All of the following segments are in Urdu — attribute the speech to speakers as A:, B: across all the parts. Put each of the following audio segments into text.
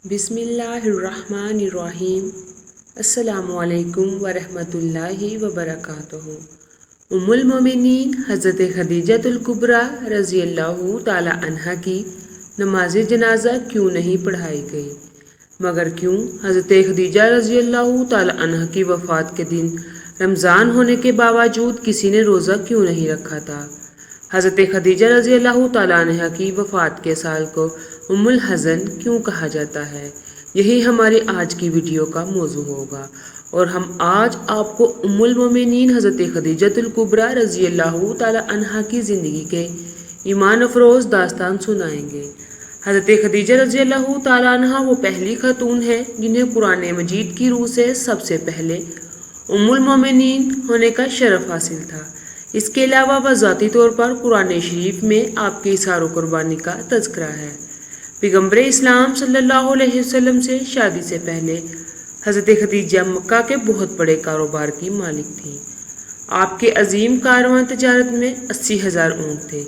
A: بسم اللہ الرحمن الرحیم۔ السلام علیکم ورحمۃ اللہ وبرکاتہ۔ ام المومنین حضرت خدیجہ الکبریٰ رضی اللہ تعالی عنہا کی نماز جنازہ کیوں نہیں پڑھائی گئی؟ مگر کیوں حضرت خدیجہ رضی اللہ تعالی عنہا کی وفات کے دن رمضان ہونے کے باوجود کسی نے روزہ کیوں نہیں رکھا تھا؟ حضرت خدیجہ رضی اللہ تعالی عنہا کی وفات کے سال کو ام الحزن کیوں کہا جاتا ہے؟ یہی ہماری آج کی ویڈیو کا موضوع ہوگا، اور ہم آج آپ کو ام المومنین حضرت خدیجہ الکبریٰ رضی اللہ تعالی عنہا کی زندگی کے ایمان افروز داستان سنائیں گے۔ حضرت خدیجہ رضی اللہ تعالی عنہا وہ پہلی خاتون ہے جنہیں قرآن مجید کی روح سے سب سے پہلے ام المومنین ہونے کا شرف حاصل تھا۔ اس کے علاوہ وہ ذاتی طور پر قرآن شریف میں آپ کی اظہار و قربانی کا تذکرہ ہے۔ پیغمبر اسلام صلی اللہ علیہ وسلم سے شادی سے پہلے حضرت خدیجہ مکہ کے بہت بڑے کاروبار کی مالک تھیں۔ آپ کے عظیم کارواں تجارت میں 80,000 اونٹ تھے،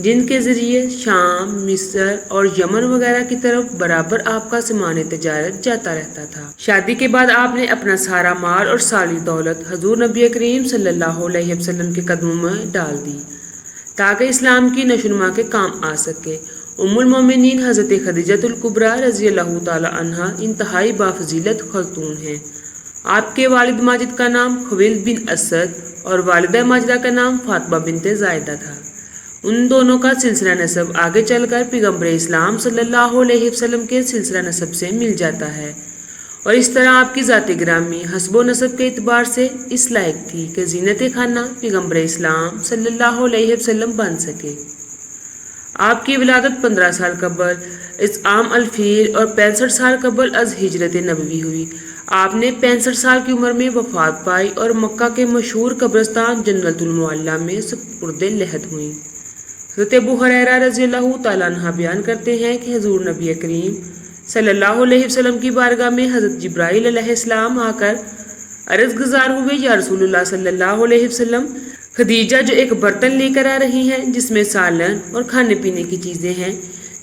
A: جن کے ذریعے شام، مصر اور یمن وغیرہ کی طرف برابر آپ کا سامان تجارت جاتا رہتا تھا۔ شادی کے بعد آپ نے اپنا سارا مال اور ساری دولت حضور نبی کریم صلی اللہ علیہ وسلم کے قدموں میں ڈال دی تاکہ اسلام کی نشوونما کے کام آ سکے۔ ام المومنین حضرت خدیجہ الکبریٰ رضی اللہ تعالی عنہا انتہائی بافضیلت خاتون ہیں۔ آپ کے والد ماجد کا نام خویلد بن اسد اور والدہ ماجدہ کا نام فاطمہ بنت زائدہ تھا۔ ان دونوں کا سلسلہ نسب آگے چل کر پیغمبر اسلام صلی اللہ علیہ وسلم کے سلسلہ نسب سے مل جاتا ہے، اور اس طرح آپ کی ذات گرامی حسب و نسب کے اعتبار سے اس لائق تھی کہ زینت خانہ پیغمبر اسلام صلی اللہ علیہ وسلم بن سکے۔ آپ کی ولادت 15 سال قبل از عام الفیل اور 65 سال قبل از ہجرت نبوی ہوئی۔ آپ نے 65 سال کی عمر میں وفات پائی اور مکہ کے مشہور قبرستان جنت المعلیٰ میں سپرد لحد ہوئیں۔ حضرت ابو ہریرہ رضی اللہ تعالیٰ عنہ بیان کرتے ہیں کہ حضور نبی کریم صلی اللہ علیہ وسلم کی بارگاہ میں حضرت جبرائیل علیہ السلام آ کر عرض گزار ہوئے، یا رسول اللہ صلی اللہ علیہ وسلم، خدیجہ جو ایک برتن لے کر آ رہی ہیں جس میں سالن اور کھانے پینے کی چیزیں ہیں،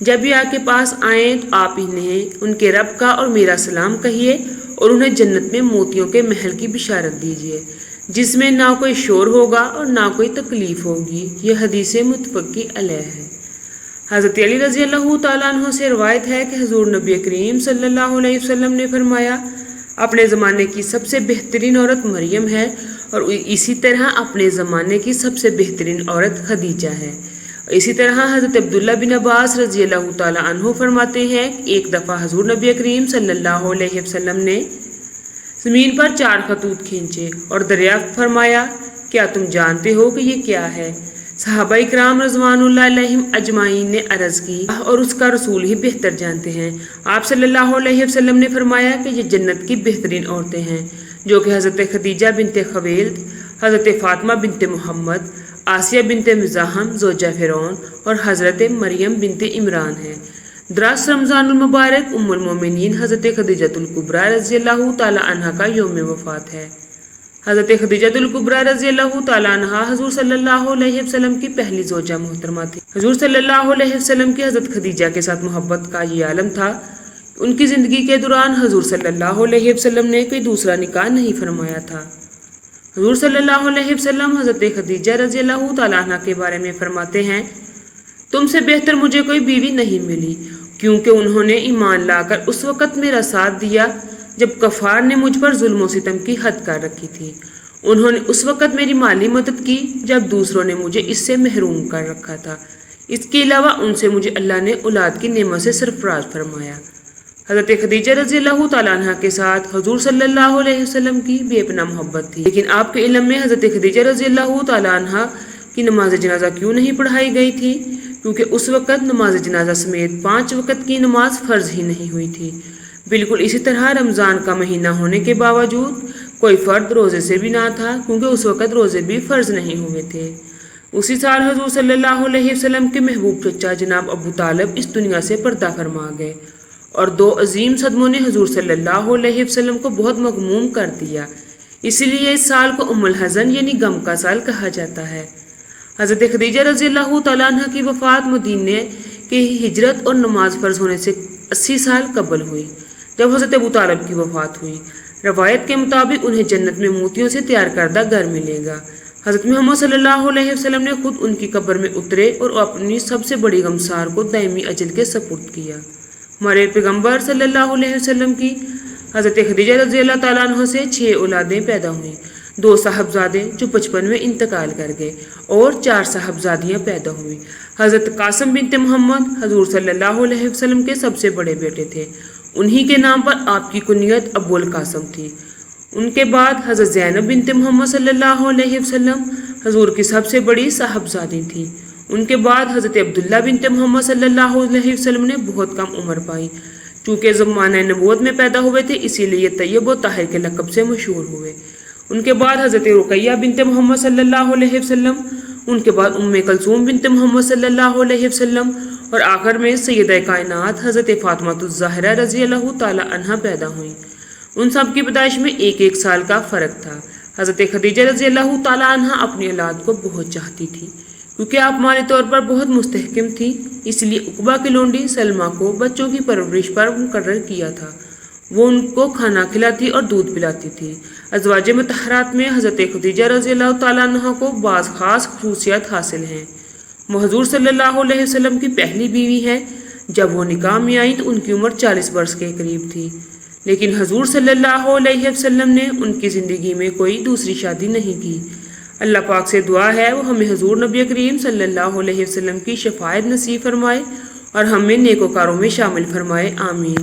A: جب یہ آپ کے پاس آئیں تو آپ انہیں ان کے رب کا اور میرا سلام کہیے اور انہیں جنت میں موتیوں کے محل کی بشارت دیجیے، جس میں نہ کوئی شور ہوگا اور نہ کوئی تکلیف ہوگی۔ یہ حدیث متفق علیہ ہے۔ حضرت علی رضی اللہ تعالیٰ عنہ سے روایت ہے کہ حضور نبی کریم صلی اللہ علیہ وسلم نے فرمایا، اپنے زمانے کی سب سے بہترین عورت مریم ہے، اور اسی طرح اپنے زمانے کی سب سے بہترین عورت خدیجہ ہے۔ اسی طرح حضرت عبداللہ بن عباس رضی اللہ تعالیٰ عنہ فرماتے ہیں کہ ایک دفعہ حضور نبی کریم صلی اللہ علیہ وسلم نے زمین پر 4 خطوط کھینچے اور دریافت فرمایا، کیا تم جانتے ہو کہ یہ کیا ہے؟ صحابہ اکرام رضوان اللہ علیہم اجمعین نے عرض کی، اور اس کا رسول ہی بہتر جانتے ہیں۔ آپ صلی اللہ علیہ وسلم نے فرمایا کہ یہ جنت کی بہترین عورتیں ہیں، جو کہ حضرت خدیجہ بنت خویلد، حضرت فاطمہ بنت محمد، آسیہ بنت مزاحم زوجہ فرعون اور حضرت مریم بنت عمران ہیں۔ دراصل رمضان المبارک ام المومنین حضرت خدیجہ الکبریٰ رضی اللہ تعالی عنہا کا یوم وفات ہے۔ حضرت خدیجہ الکبریٰ رضی اللہ تعالی عنہا حضور صلی اللہ علیہ وسلم کی پہلی زوجہ محترمہ تھی۔ حضور صلی اللہ علیہ وسلم کی حضرت خدیجہ کے ساتھ محبت کا یہ عالم تھا۔ ان کی زندگی کے دوران حضور صلی اللہ علیہ وسلم نے کوئی دوسرا نکاح نہیں فرمایا تھا۔ حضور صلی اللہ علیہ وسلم حضرت خدیجہ رضی اللہ تعالیٰ عنہ کے بارے میں فرماتے ہیں، تم سے بہتر مجھے کوئی بیوی نہیں ملی، کیونکہ انہوں نے ایمان لا کر اس وقت میرا ساتھ دیا جب کفار نے مجھ پر ظلم و ستم کی حد کر رکھی تھی۔ انہوں نے اس وقت میری مالی مدد کی جب دوسروں نے مجھے اس سے محروم کر رکھا تھا۔ اس کے علاوہ ان سے مجھے اللہ نے اولاد کی نعمت سے سرفراز فرمایا۔ حضرت خدیجہ رضی اللہ تعالیٰ عنہ کے ساتھ حضور صلی اللہ علیہ وسلم کی بے پناہ محبت تھی، لیکن آپ کے علم میں حضرت خدیجہ رضی اللہ تعالیٰ عنہ کی نماز جنازہ کیوں نہیں پڑھائی گئی تھی؟ کیونکہ اس وقت نماز جنازہ سمیت 5 وقت کی نماز فرض ہی نہیں ہوئی تھی۔ بالکل اسی طرح رمضان کا مہینہ ہونے کے باوجود کوئی فرد روزے سے بھی نہ تھا، کیونکہ اس وقت روزے بھی فرض نہیں ہوئے تھے۔ اسی سال حضور صلی اللہ علیہ وسلم کے محبوب چچا جناب ابو طالب اس دنیا سے پردہ فرما گئے، اور 2 عظیم صدموں نے حضور صلی اللہ علیہ وسلم کو بہت مغموم کر دیا۔ اسی لیے اس سال کو ام الحزن یعنی غم کا سال کہا جاتا ہے۔ حضرت خدیجہ رضی اللہ تعالیٰ عنہ کی وفات مدینے کی ہجرت اور نماز فرض ہونے سے 80 سال قبل ہوئی جب حضرت ابو طالب کی وفات ہوئی۔ روایت کے مطابق انہیں جنت میں موتیوں سے تیار کردہ گھر ملے گا۔ حضرت محمد صلی اللہ علیہ وسلم نے خود ان کی قبر میں اترے اور اپنی سب سے بڑی غمسار کو دائمی اجل کے سپرد کیا۔ ہمارے پیغمبر صلی اللہ علیہ وسلم کی حضرت خدیجہ رضی اللہ تعالیٰ عنہ سے 6 اولادیں پیدا ہوئیں، 2 صاحبزادے جو 55 میں انتقال کر گئے اور 4 صاحبزادیاں پیدا ہوئیں۔ حضرت قاسم بنت محمد حضور صلی اللہ علیہ وسلم کے سب سے بڑے بیٹے تھے، انہی کے نام پر آپ کی کنیت ابو القاسم تھی۔ ان کے بعد حضرت زینب بنت محمد صلی اللہ علیہ وسلم حضور کی سب سے بڑی صاحبزادی تھیں۔ ان کے بعد حضرت عبداللہ بنت محمد صلی اللہ علیہ وسلم نے بہت کم عمر پائی، چونکہ زمانہ نبوت میں پیدا ہوئے تھے اسی لیے طیب و طاہر کے لقب سے مشہور ہوئے۔ ان کے بعد حضرت رقیہ بنت محمد صلی اللہ علیہ وسلم، ان کے بعد ام کلثوم بنت محمد صلی اللہ علیہ وسلم اور آخر میں سیدہ کائنات حضرت فاطمہ الزہرا رضی اللہ تعالی عنہا پیدا ہوئیں۔ ان سب کی پیدائش میں 1 سال کا فرق تھا۔ حضرت خدیجہ رضی اللہ تعالی عنہا اپنی اولاد کو بہت چاہتی تھی کیونکہ آپ مالی طور پر بہت مستحکم تھی، اس لیے عقبہ کی لونڈی سلمہ کو بچوں کی پرورش پر مقرر کیا تھا۔ وہ ان کو کھانا کھلاتی اور دودھ پلاتی تھی۔ ازواج مطہرات میں حضرت خدیجہ رضی اللہ تعالیٰ عنہ کو بعض خاص خصوصیات حاصل ہیں۔ وہ حضور صلی اللہ علیہ وسلم کی پہلی بیوی ہیں۔ جب وہ نکاح میں آئیں تو ان کی عمر 40 برس کے قریب تھی، لیکن حضور صلی اللہ علیہ وسلم نے ان کی زندگی میں کوئی دوسری شادی نہیں کی۔ اللہ پاک سے دعا ہے وہ ہمیں حضور نبی کریم صلی اللہ علیہ وسلم کی شفاعت نصیب فرمائے اور ہمیں نیکوکاروں میں شامل فرمائے، آمین۔